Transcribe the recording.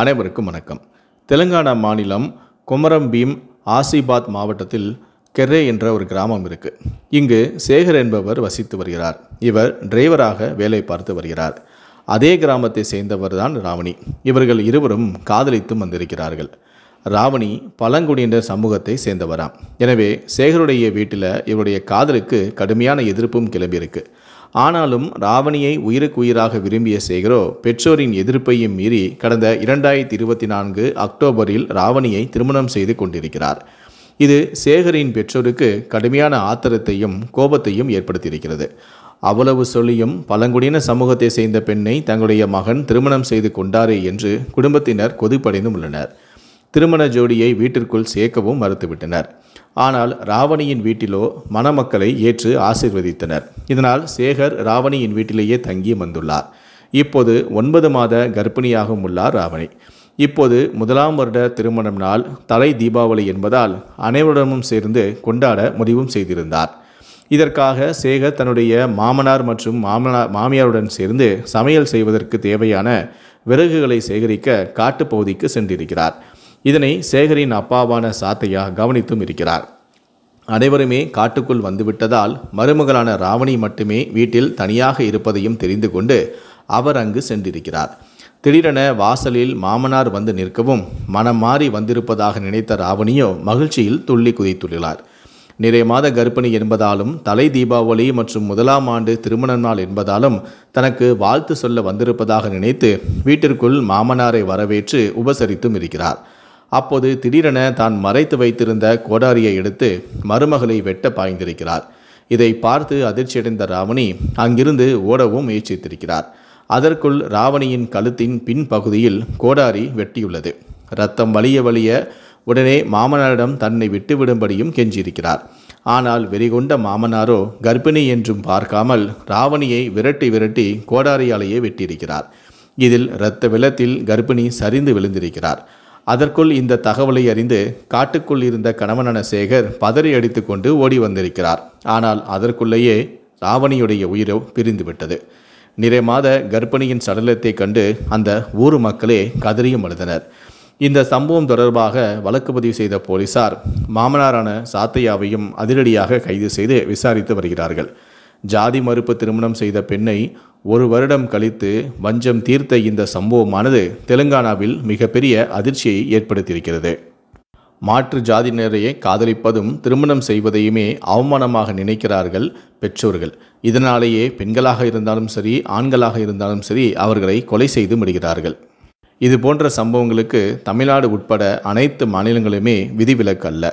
அனைவருக்கும் வணக்கம். தெலுங்கானா மாநிலம் கொமரம்பீம் ஆசிபாத் மாவட்டத்தில் கெர்ரே என்ற ஒரு கிராமம் இருக்குது. இங்கு சேகர் என்பவர் வசித்து வருகிறார். இவர் டிரைவராக வேலை பார்த்து வருகிறார். அதே கிராமத்தை சேர்ந்தவர் தான் ராவணி. இவர்கள் இருவரும் காதலித்து வந்திருக்கிறார்கள். ராவணி பழங்குடியினர் சமூகத்தை சேர்ந்தவராம். எனவே சேகருடைய வீட்டில் இவருடைய காதலுக்கு கடுமையான எதிர்ப்பும் கிளம்பியிருக்கு. ஆனாலும் ராவணியை உயிருக்கு உயிராக விரும்பிய சேகரோ பெற்றோரின் எதிர்ப்பையும் மீறி கடந்த 2024 அக்டோபரில் ராவணியை திருமணம் செய்து கொண்டிருக்கிறார். இது சேகரின் பெற்றோருக்கு கடுமையான ஆத்திரத்தையும் கோபத்தையும் ஏற்படுத்தியிருக்கிறது. அவ்வளவு சொல்லியும் பழங்குடியின சமூகத்தை சேர்ந்த பெண்ணை தங்களுடைய மகன் திருமணம் செய்து கொண்டாரே என்று குடும்பத்தினர் கொதிப்படைந்தும் உள்ளனர். திருமண ஜோடியை வீட்டிற்குள் சேர்க்கவும் மறுத்துவிட்டனர். ஆனால் ராவணியின் வீட்டிலோ மணமக்களை ஏற்று ஆசீர்வதித்தனர். இதனால் சேகர் ராவணியின் வீட்டிலேயே தங்கி வந்துள்ளார். இப்போது 9 மாத கர்ப்பிணியாகவும் உள்ளார் ராவணி. இப்போது 1ஆம் வருட திருமணம் நாள் தலை தீபாவளி என்பதால் அனைவருடனும் சேர்ந்து கொண்டாட முடிவும் செய்திருந்தார். இதற்காக சேகர் தன்னுடைய மாமனார் மற்றும் மாமியாருடன் சேர்ந்து சமையல் செய்வதற்கு தேவையான விறகுகளை சேகரிக்க காட்டுப்பகுதிக்கு சென்றிருக்கிறார். இதனை சேகரின் அப்பாவான சாத்தையா கவனித்தும் இருக்கிறார். அனைவருமே காட்டுக்குள் வந்துவிட்டதால் மருமகளான ராவணி மட்டுமே வீட்டில் தனியாக இருப்பதையும் தெரிந்து கொண்டு அவர் அங்கு சென்றிருக்கிறார். திடீரென வாசலில் மாமனார் வந்து நிற்கவும் மனம் மாறி வந்திருப்பதாக நினைத்த ராவணியோ மகிழ்ச்சியில் துள்ளி குதித்துள்ளார். நிறைய மாத கர்ப்பிணி என்பதாலும் தலை தீபாவளி மற்றும் 1ஆம் ஆண்டு திருமண நாள் என்பதாலும் தனக்கு வாழ்த்து சொல்ல வந்திருப்பதாக நினைத்து வீட்டிற்குள் மாமனாரை வரவேற்று உபசரித்தும் இருக்கிறார். அப்போது திடீரென தான் மறைத்து வைத்திருந்த கோடாரியை எடுத்து மருமகளை வெட்ட பாய்ந்திருக்கிறார். இதை பார்த்து அதிர்ச்சியடைந்த ராவணி அங்கிருந்து ஓடவும் முயற்சித்திருக்கிறார். அதற்குள் ராவணியின் கழுத்தின் பின்பகுதியில் கோடாரி வெட்டியுள்ளது. இரத்தம் வலிய உடனே மாமனாரிடம் தன்னை விட்டுவிடும்படியும் கெஞ்சியிருக்கிறார். ஆனால் வெறிகொண்ட மாமனாரோ கர்ப்பிணி என்றும் பார்க்காமல் ராவணியை விரட்டி கோடாரியாலேயே வெட்டியிருக்கிறார். இதில் இரத்த வெள்ளத்தில் கர்ப்பிணி சரிந்து விழுந்திருக்கிறார். அதற்குள் இந்த தகவலை அறிந்து காட்டுக்குள் இருந்த கணவனான சேகர் பதறி அடித்து கொண்டு ஓடி வந்திருக்கிறார். ஆனால் அதற்குள்ளேயே ராவணியுடைய உயிரோ பிரிந்துவிட்டது. நிறைய மாத கர்ப்பிணியின் சடலத்தை கண்டு அந்த ஊர் மக்களே கதறியும் அழுதனர். இந்த சம்பவம் தொடர்பாக வழக்கு பதிவு செய்த போலீசார் மாமனாரான சாத்தையாவையும் அதிரடியாக கைது செய்து விசாரித்து வருகிறார்கள். ஜாதி மறுப்பு திருமணம் செய்த பெண்ணை 1 வருடம் கழித்து வஞ்சம் தீர்த்த இந்த சம்பவமானது தெலுங்கானாவில் மிகப்பெரிய அதிர்ச்சியை ஏற்படுத்தியிருக்கிறது. மாற்று ஜாதியினரையே காதலிப்பதும் திருமணம் செய்வதையுமே அவமானமாக நினைக்கிறார்கள் பெற்றோர்கள். இதனாலேயே பெண்களாக இருந்தாலும் சரி, ஆண்களாக இருந்தாலும் சரி அவர்களை கொலை செய்து விடுகிறார்கள். இது போன்ற சம்பவங்களுக்கு தமிழ்நாடு உட்பட அனைத்து மாநிலங்களுமே விதிவிலக்கு அல்ல.